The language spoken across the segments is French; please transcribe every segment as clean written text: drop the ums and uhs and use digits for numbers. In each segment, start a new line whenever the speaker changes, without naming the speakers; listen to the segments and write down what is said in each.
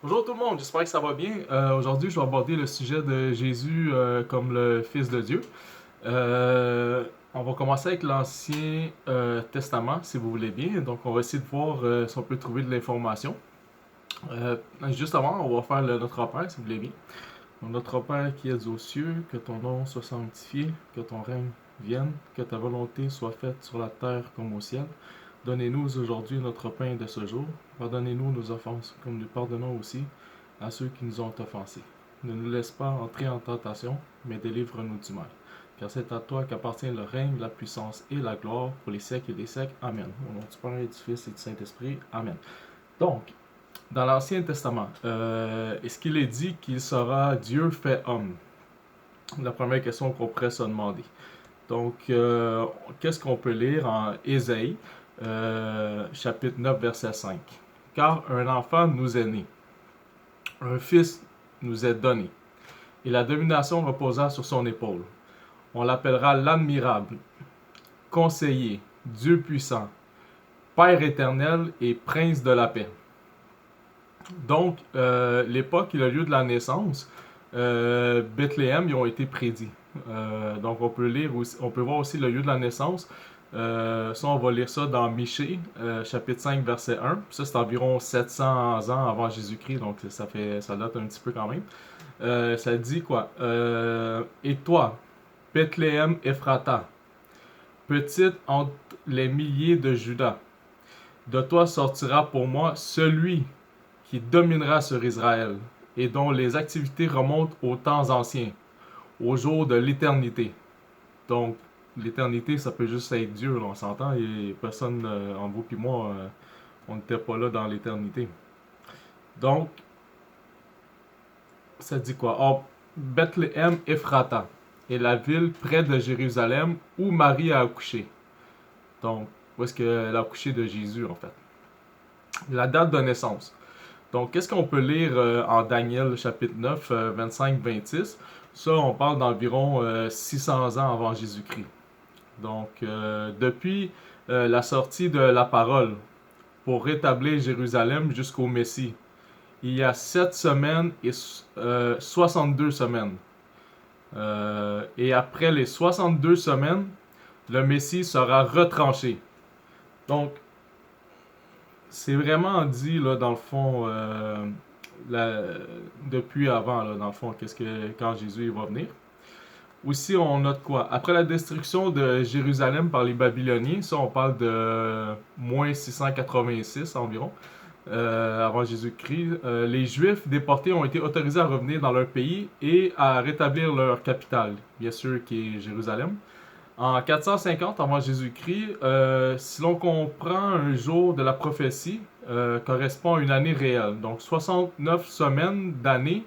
Bonjour tout le monde, j'espère que ça va bien. Aujourd'hui, je vais aborder le sujet de Jésus comme le Fils de Dieu. Euh, on va commencer avec l'Ancien Testament, si vous voulez bien. Donc, on va essayer de voir si on peut trouver de l'information. Juste avant, on va faire Notre Père, si vous voulez bien. Donc, Notre Père qui es aux cieux, que ton nom soit sanctifié, que ton règne vienne, que ta volonté soit faite sur la terre comme au ciel. Donnez-nous aujourd'hui notre pain de ce jour. Pardonnez-nous nos offenses, comme nous pardonnons aussi à ceux qui nous ont offensés. Ne nous laisse pas entrer en tentation, mais délivre-nous du mal. Car c'est à toi qu'appartient le règne, la puissance et la gloire pour les siècles et des siècles. Amen. Au nom du Père et du Fils et du Saint-Esprit. Amen. Donc, dans l'Ancien Testament, est-ce qu'il est dit qu'il sera Dieu fait homme? La première question qu'on pourrait se demander. Donc, qu'est-ce qu'on peut lire en Ésaïe, chapitre 9, verset 5? Car un enfant nous est né, un fils nous est donné, et la domination reposa sur son épaule. On l'appellera l'admirable, conseiller, Dieu puissant, Père éternel et prince de la paix. Donc, l'époque et le lieu de la naissance, Bethléem, ils ont été prédits. Donc, on peut lire aussi, on peut voir aussi le lieu de la naissance. Ça, on va lire ça dans Michée, chapitre 5, verset 1. Ça, c'est environ 700 ans avant Jésus-Christ, donc ça date un petit peu quand même. Ça dit quoi? Et toi, Bethléem Ephrata, petite entre les milliers de Juda, de toi sortira pour moi celui qui dominera sur Israël et dont les activités remontent aux temps anciens, au jour de l'éternité. Donc, l'éternité, ça peut juste être Dieu, là, on s'entend, et personne en vous puis moi, on n'était pas là dans l'éternité. Donc, ça dit quoi? Oh, Bethléem Ephrata est la ville près de Jérusalem où Marie a accouché. Donc, où est-ce qu'elle a accouché de Jésus, en fait? La date de naissance. Donc, qu'est-ce qu'on peut lire en Daniel chapitre 9, 25-26? Ça, on parle d'environ 600 ans avant Jésus-Christ. Donc, depuis la sortie de la parole pour rétablir Jérusalem jusqu'au Messie, il y a 7 semaines et 62 semaines. Et après les 62 semaines, le Messie sera retranché. Donc, c'est vraiment dit, là, dans le fond, la- depuis avant, là, dans le fond, quand Jésus va venir. Aussi, on note quoi? Après la destruction de Jérusalem par les Babyloniens, ça, on parle de moins 686 environ, avant Jésus-Christ, les Juifs déportés ont été autorisés à revenir dans leur pays et à rétablir leur capitale, bien sûr, qui est Jérusalem. En 450 avant Jésus-Christ, si l'on comprend un jour de la prophétie, correspond à une année réelle. Donc 69 semaines d'année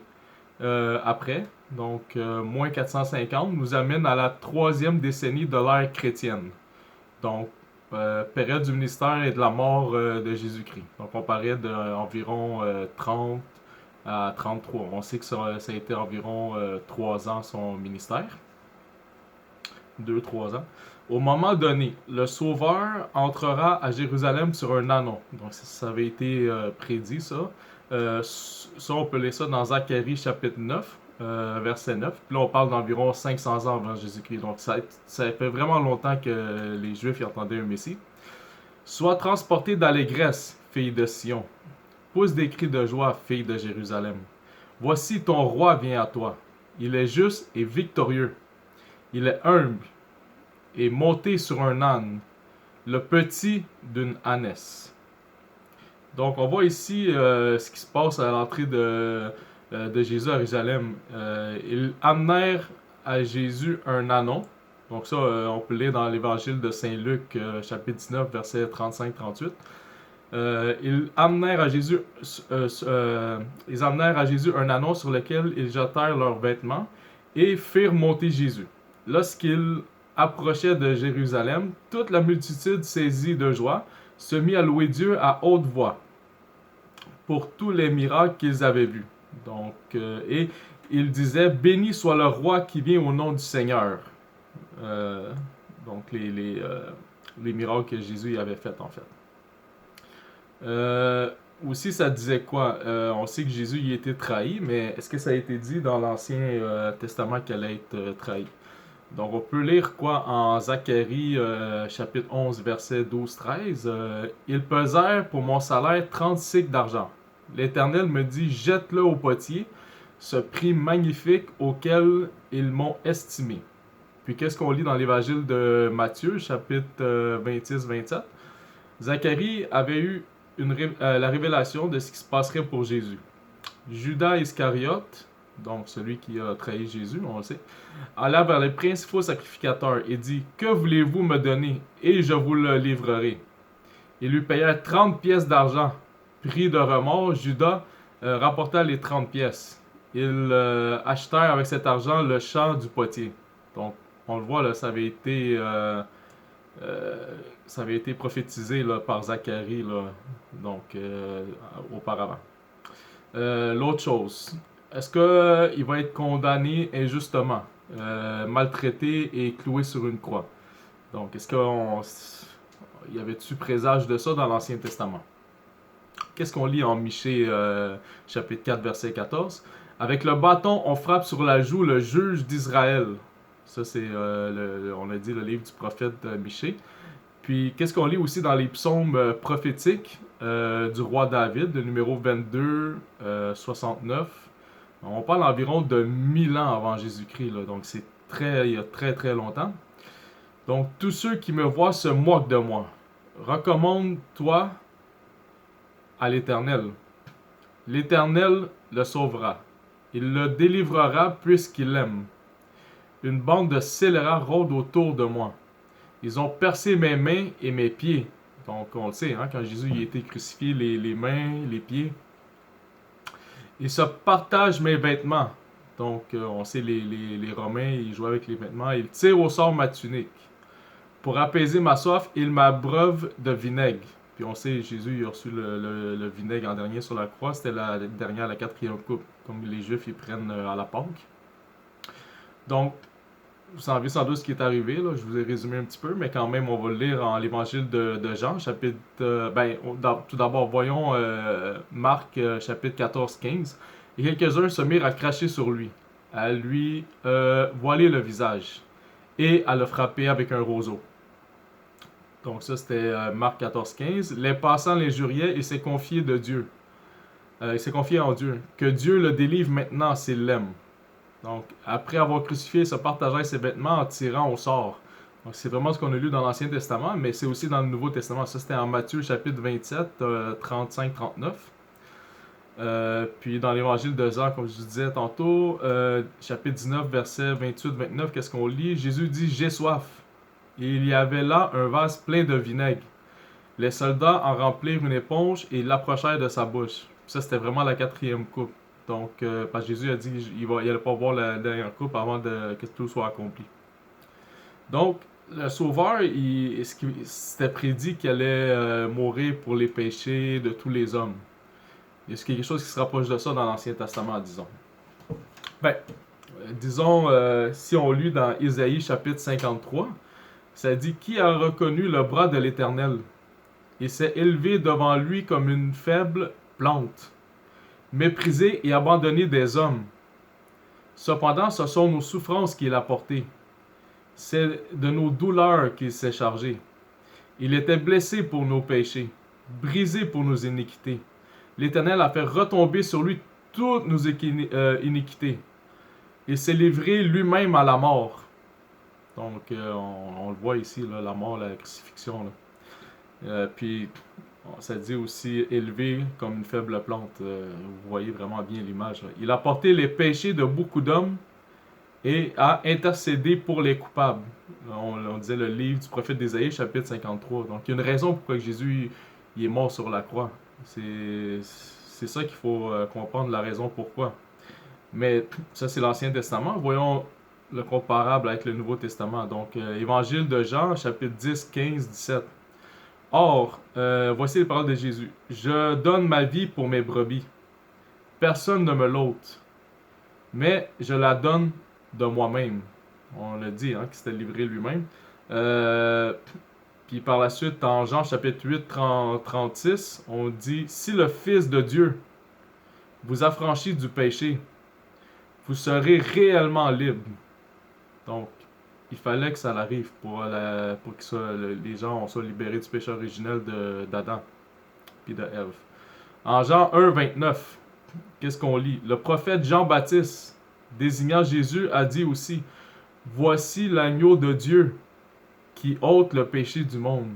après, donc moins 450, nous amène à la troisième décennie de l'ère chrétienne. Donc, période du ministère et de la mort de Jésus-Christ. Donc on parlait d'environ 30 à 33. On sait que ça a été environ 3 ans son ministère. 2 3 ans. Au moment donné, le Sauveur entrera à Jérusalem sur un anon. Donc ça avait été prédit, ça. Ça, on peut lire ça dans Zacharie chapitre 9, verset 9. Puis là, on parle d'environ 500 ans avant Jésus-Christ. Donc ça fait vraiment longtemps que les Juifs y attendaient un Messie. Sois transporté d'allégresse, fille de Sion. Pousse des cris de joie, fille de Jérusalem. Voici ton roi vient à toi. Il est juste et victorieux. Il est humble et monté sur un âne, le petit d'une ânesse. Donc on voit ici ce qui se passe à l'entrée de Jésus à Jérusalem. Ils amenèrent à Jésus un ânon. Donc ça, on peut lire dans l'évangile de Saint Luc, chapitre 19, verset 35-38. Ils amenèrent à Jésus un ânon sur lequel ils jetèrent leurs vêtements et firent monter Jésus. Lorsqu'il approchait de Jérusalem, toute la multitude, saisie de joie, se mit à louer Dieu à haute voix pour tous les miracles qu'ils avaient vus. Donc, et ils disaient, béni soit le roi qui vient au nom du Seigneur. Euh, donc, les miracles que Jésus avait fait, en fait. aussi, ça disait quoi? On sait que Jésus y a été trahi, mais est-ce que ça a été dit dans l'Ancien Testament qu'elle allait être trahie? Donc, on peut lire quoi en Zacharie, chapitre 11, verset 12-13. Ils pesèrent pour mon salaire 30 cycles d'argent. L'Éternel me dit, jette-le au potier, ce prix magnifique auquel ils m'ont estimé. Puis, qu'est-ce qu'on lit dans l'Évangile de Matthieu, chapitre 26-27? Zacharie avait eu la révélation de ce qui se passerait pour Jésus. Judas Iscariote, donc celui qui a trahi Jésus, on le sait, alla vers les principaux sacrificateurs et dit, que voulez-vous me donner, et je vous le livrerai. Ils lui payèrent 30 pièces d'argent. Pris de remords, Judas rapporta les 30 pièces. Ils achetèrent avec cet argent le champ du potier. Donc, on le voit, là, ça avait été prophétisé là, par Zacharie là, donc, auparavant. L'autre chose, est-ce qu'il va être condamné injustement, maltraité et cloué sur une croix? Donc, est-ce qu'il y avait-tu présage de ça dans l'Ancien Testament? Qu'est-ce qu'on lit en Michée, chapitre 4, verset 14? Avec le bâton, on frappe sur la joue le juge d'Israël. Ça, c'est, on a dit, le livre du prophète Michée. Puis, qu'est-ce qu'on lit aussi dans les psaumes prophétiques du roi David, le numéro 22, 69? On parle environ de 1000 ans avant Jésus-Christ, là, donc c'est il y a très très longtemps. Donc, tous ceux qui me voient se moquent de moi. Recommande-toi à l'Éternel. L'Éternel le sauvera. Il le délivrera puisqu'il l'aime. Une bande de scélérats rôde autour de moi. Ils ont percé mes mains et mes pieds. Donc, on le sait, hein, quand Jésus a été crucifié, les mains, les pieds. Ils se partagent mes vêtements. Donc, on sait, les Romains, ils jouaient avec les vêtements. Ils tirent au sort ma tunique. Pour apaiser ma soif, ils m'abreuvent de vinaigre. Puis on sait, Jésus il a reçu le vinaigre en dernier sur la croix. C'était la dernière, la quatrième coupe, comme les Juifs ils prennent à la Pâque. Donc, vous savez sans doute ce qui est arrivé, là. Je vous ai résumé un petit peu, mais quand même, on va le lire en l'Évangile de Jean, chapitre... tout d'abord, voyons Marc, chapitre 14-15. Et quelques-uns se mirent à cracher sur lui, à lui voiler le visage, et à le frapper avec un roseau. Donc ça, c'était Marc 14-15. Les passants l'injuriaient et s'est confié de Dieu. Il s'est confié en Dieu. Que Dieu le délivre maintenant s'il l'aime. Donc, après avoir crucifié, il se partageait ses vêtements en tirant au sort. Donc, c'est vraiment ce qu'on a lu dans l'Ancien Testament, mais c'est aussi dans le Nouveau Testament. Ça, c'était en Matthieu, chapitre 27, 35-39. Puis dans l'Évangile de Jean, comme je vous disais tantôt, chapitre 19, verset 28-29, qu'est-ce qu'on lit? Jésus dit « J'ai soif ». Et il y avait là un vase plein de vinaigre. Les soldats en remplirent une éponge et l'approchèrent de sa bouche. Ça, c'était vraiment la quatrième coupe. Donc, parce que Jésus a dit qu'il n'allait pas boire la dernière coupe avant que tout soit accompli. Donc, le Sauveur, c'était prédit qu'il allait mourir pour les péchés de tous les hommes. Est-ce qu'il y a quelque chose qui se rapproche de ça dans l'Ancien Testament, disons? Ben, disons, si on lit dans Isaïe chapitre 53, ça dit « Qui a reconnu le bras de l'Éternel? Il s'est élevé devant lui comme une faible plante, méprisé et abandonné des hommes. Cependant, ce sont nos souffrances qu'il a portées. C'est de nos douleurs qu'il s'est chargé. Il était blessé pour nos péchés, brisé pour nos iniquités. L'Éternel a fait retomber sur lui toutes nos iniquités. Il s'est livré lui-même à la mort. » Donc, on le voit ici, là, la mort, la crucifixion. Puis, ça dit aussi élevé comme une faible plante. Vous voyez vraiment bien l'image. Là. Il a porté les péchés de beaucoup d'hommes et a intercédé pour les coupables. On disait le livre du prophète d'Ésaïe, chapitre 53. Donc, il y a une raison pourquoi Jésus il est mort sur la croix. C'est ça qu'il faut comprendre, la raison pourquoi. Mais ça, c'est l'Ancien Testament. Voyons le comparable avec le Nouveau Testament. Donc, Évangile de Jean, chapitre 10, 15, 17. Or, voici les paroles de Jésus. Je donne ma vie pour mes brebis. Personne ne me l'ôte, mais je la donne de moi-même. On l'a dit, hein, qu'il s'était livré lui-même. Puis par la suite, en Jean chapitre 8, 36, on dit « Si le Fils de Dieu vous affranchit du péché, vous serez réellement libre. » Donc, il fallait que ça arrive pour que les gens soient libérés du péché originel d'Adam puis de Ève. En Jean 1, 29, qu'est-ce qu'on lit? Le prophète Jean-Baptiste, désignant Jésus, a dit aussi « Voici l'agneau de Dieu qui ôte le péché du monde. »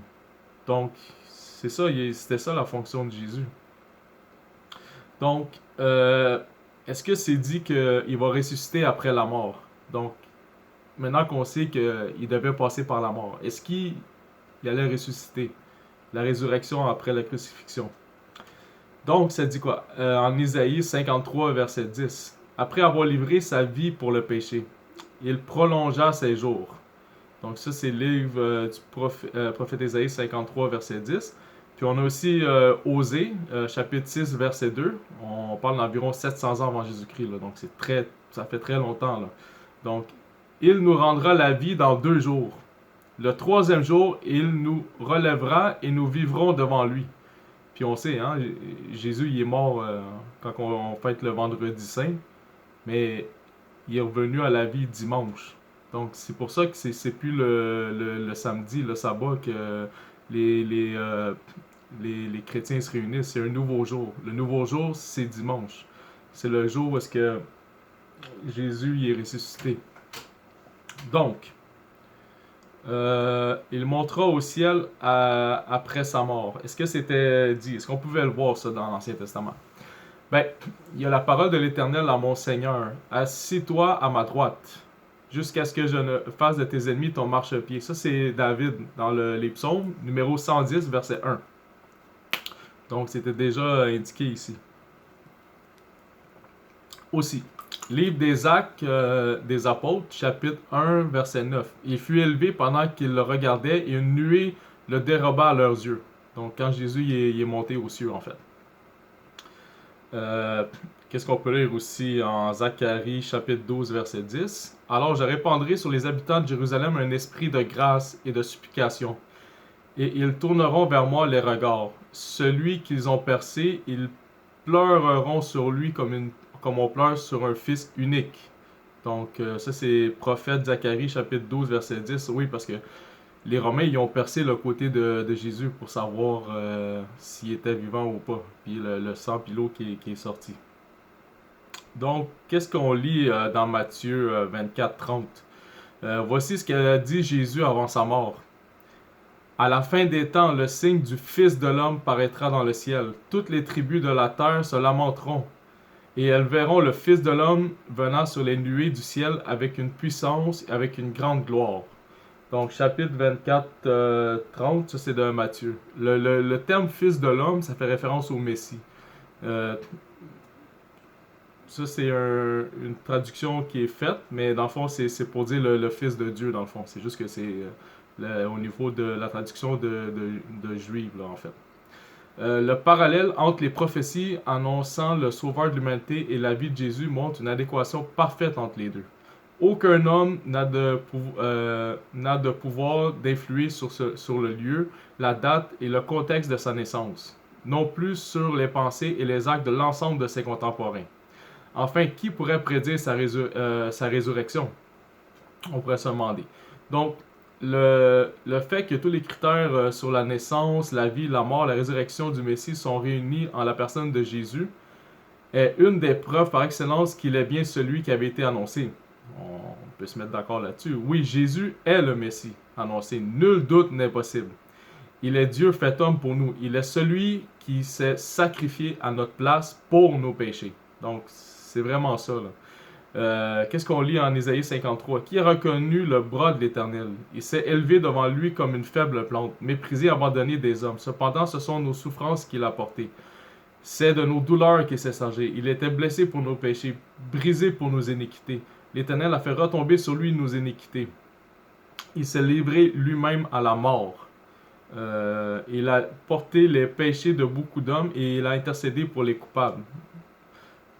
Donc, c'est ça, c'était ça la fonction de Jésus. Donc, est-ce que c'est dit qu'il va ressusciter après la mort? Donc, maintenant qu'on sait qu'il devait passer par la mort, est-ce qu'il allait ressusciter? La résurrection après la crucifixion. Donc, ça dit quoi? En Isaïe 53, verset 10. Après avoir livré sa vie pour le péché, il prolongea ses jours. Donc ça, c'est le livre du prophète Isaïe 53, verset 10. Puis on a aussi Osée, chapitre 6, verset 2. On parle d'environ 700 ans avant Jésus-Christ. Là, donc ça fait très longtemps. Là. Donc, il nous rendra la vie dans 2 jours. Le 3e jour, il nous relèvera et nous vivrons devant lui. Puis on sait, hein, Jésus il est mort quand on fête le vendredi saint, mais il est revenu à la vie dimanche. Donc c'est pour ça que c'est plus le samedi, le sabbat, que les chrétiens se réunissent. C'est un nouveau jour. Le nouveau jour, c'est dimanche. C'est le jour où est-ce que Jésus il est ressuscité. Donc, il montera au ciel après sa mort. Est-ce que c'était dit? Est-ce qu'on pouvait le voir ça dans l'Ancien Testament? Ben, il y a la parole de l'Éternel à mon Seigneur. Assis-toi à ma droite, jusqu'à ce que je ne fasse de tes ennemis ton marchepied. Ça, c'est David dans les psaumes, numéro 110, verset 1. Donc, c'était déjà indiqué ici. Aussi, livre des Actes des Apôtres, chapitre 1, verset 9. Il fut élevé pendant qu'ils le regardaient et une nuée le déroba à leurs yeux. Donc, quand Jésus il est monté aux cieux, en fait. Qu'est-ce qu'on peut lire aussi en Zacharie, chapitre 12, verset 10? Alors je répandrai sur les habitants de Jérusalem un esprit de grâce et de supplication, et ils tourneront vers moi les regards. Celui qu'ils ont percé, ils pleureront sur lui comme on pleure sur un fils unique. Donc ça c'est prophète Zacharie, chapitre 12, verset 10. Oui, parce que les Romains, ils ont percé le côté de Jésus pour savoir s'il était vivant ou pas. Puis le sang puis l'eau qui est sorti. Donc, qu'est-ce qu'on lit dans Matthieu 24, 30? Voici ce qu'a dit Jésus avant sa mort. À la fin des temps, le signe du Fils de l'homme paraîtra dans le ciel. Toutes les tribus de la terre se lamenteront. Et elles verront le Fils de l'homme venant sur les nuées du ciel avec une puissance et avec une grande gloire. Donc, chapitre 24, 30, ça c'est de Matthieu. Le terme Fils de l'homme, ça fait référence au Messie. Ça, c'est une traduction qui est faite, mais dans le fond, c'est pour dire le Fils de Dieu, dans le fond. C'est juste que c'est au niveau de la traduction de juive, là, en fait. Le parallèle entre les prophéties annonçant le sauveur de l'humanité et la vie de Jésus montre une adéquation parfaite entre les deux. Aucun homme n'a de pouvoir d'influer sur le lieu, la date et le contexte de sa naissance, non plus sur les pensées et les actes de l'ensemble de ses contemporains. Enfin, qui pourrait prédire sa résurrection? On pourrait se demander. Donc, le fait que tous les critères sur la naissance, la vie, la mort, la résurrection du Messie sont réunis en la personne de Jésus est une des preuves par excellence qu'il est bien celui qui avait été annoncé. On peut se mettre d'accord là-dessus. Oui, Jésus est le Messie annoncé. Nul doute n'est possible. Il est Dieu fait homme pour nous. Il est celui qui s'est sacrifié à notre place pour nos péchés. Donc, c'est vraiment ça, là. Qu'est-ce qu'on lit en Isaïe 53? Qui a reconnu le bras de l'Éternel? Il s'est élevé devant lui comme une faible plante, méprisé et abandonné des hommes. Cependant, ce sont nos souffrances qu'il a portées. C'est de nos douleurs qu'il s'est chargé. Il était blessé pour nos péchés, brisé pour nos iniquités. L'Éternel a fait retomber sur lui nos iniquités. Il s'est livré lui-même à la mort. Il a porté les péchés de beaucoup d'hommes et il a intercédé pour les coupables.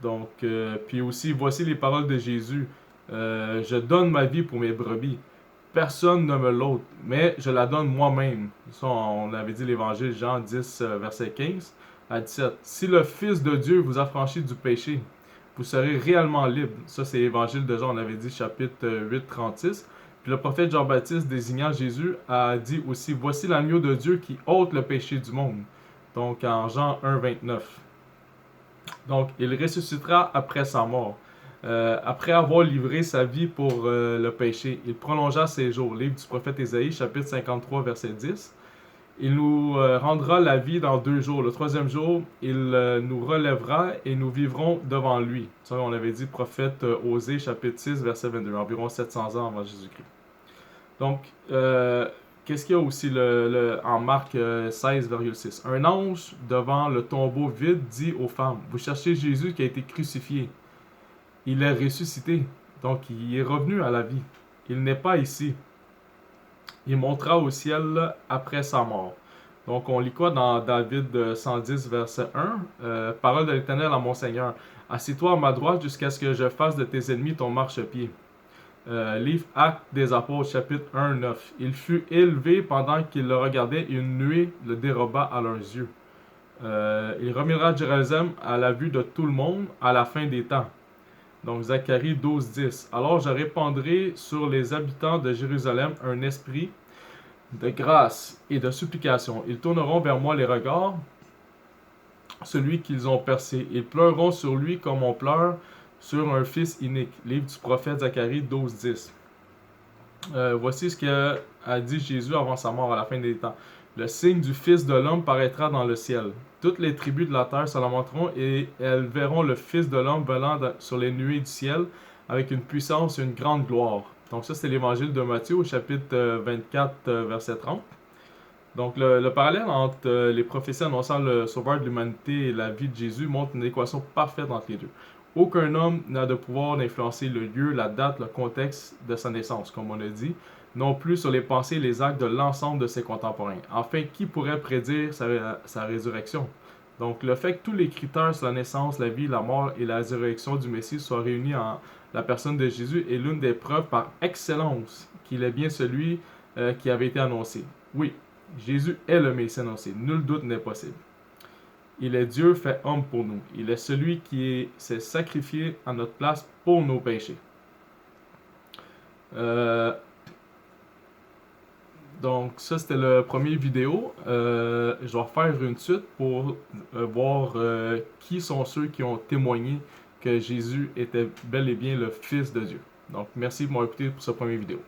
Donc, puis aussi, voici les paroles de Jésus. Je donne ma vie pour mes brebis. personne ne me l'ôte, mais je la donne moi-même. Ça, on avait dit l'évangile Jean 10, verset 15 à 17. Si le Fils de Dieu vous affranchit du péché, vous serez réellement libre. Ça, c'est l'évangile de Jean, on avait dit chapitre 8, 36. Puis le prophète Jean-Baptiste, désignant Jésus, a dit aussi, voici l'agneau de Dieu qui ôte le péché du monde. Donc en Jean 1, 29. Donc il ressuscitera après sa mort. Après avoir livré sa vie pour le péché, il prolongea ses jours. Livre du prophète Ésaïe, chapitre 53, verset 10. Il nous rendra la vie dans 2 jours. Le 3e jour, il nous relèvera et nous vivrons devant lui. Ça, on avait dit prophète Osée, chapitre 6, verset 22, environ 700 ans avant Jésus-Christ. Donc, qu'est-ce qu'il y a aussi en Marc 16,6? Un ange devant le tombeau vide dit aux femmes, vous cherchez Jésus qui a été crucifié. Il est ressuscité, donc il est revenu à la vie. Il n'est pas ici. Il montera au ciel après sa mort. Donc on lit quoi dans David 110, verset 1? Parole de l'Éternel à mon Seigneur. Assieds-toi à ma droite jusqu'à ce que je fasse de tes ennemis ton marchepied. Livre Actes des Apôtres, chapitre 1, 9. Il fut élevé pendant qu'il le regardait et une nuée le déroba à leurs yeux. Il reviendra de Jérusalem à la vue de tout le monde à la fin des temps. Donc Zacharie 12, 10. Alors je répandrai sur les habitants de Jérusalem un esprit de grâce et de supplication. Ils tourneront vers moi les regards, celui qu'ils ont percé. Ils pleureront sur lui comme on pleure sur un fils inique. Livre du prophète Zacharie 12, 10. Voici ce qu'a dit Jésus avant sa mort à la fin des temps. Le signe du Fils de l'homme paraîtra dans le ciel. Toutes les tribus de la terre se lamenteront et elles verront le Fils de l'homme volant sur les nuées du ciel avec une puissance et une grande gloire. Donc ça, c'est l'évangile de Matthieu au chapitre 24, verset 30. Donc le parallèle entre les prophéties annonçant le sauveur de l'humanité et la vie de Jésus montre une équation parfaite entre les deux. Aucun homme n'a de pouvoir d'influencer le lieu, la date, le contexte de sa naissance, comme on l'a dit, non plus sur les pensées et les actes de l'ensemble de ses contemporains. Enfin, qui pourrait prédire sa résurrection? Donc le fait que tous les critères sur la naissance, la vie, la mort et la résurrection du Messie soient réunis en la personne de Jésus est l'une des preuves par excellence qu'il est bien celui qui avait été annoncé. Oui, Jésus est le Messie annoncé, nul doute n'est possible. Il est Dieu fait homme pour nous. Il est celui qui s'est sacrifié à notre place pour nos péchés. Donc ça c'était le premier vidéo. Je vais refaire une suite pour voir qui sont ceux qui ont témoigné que Jésus était bel et bien le Fils de Dieu. Donc merci de m'avoir écouté pour cette première vidéo.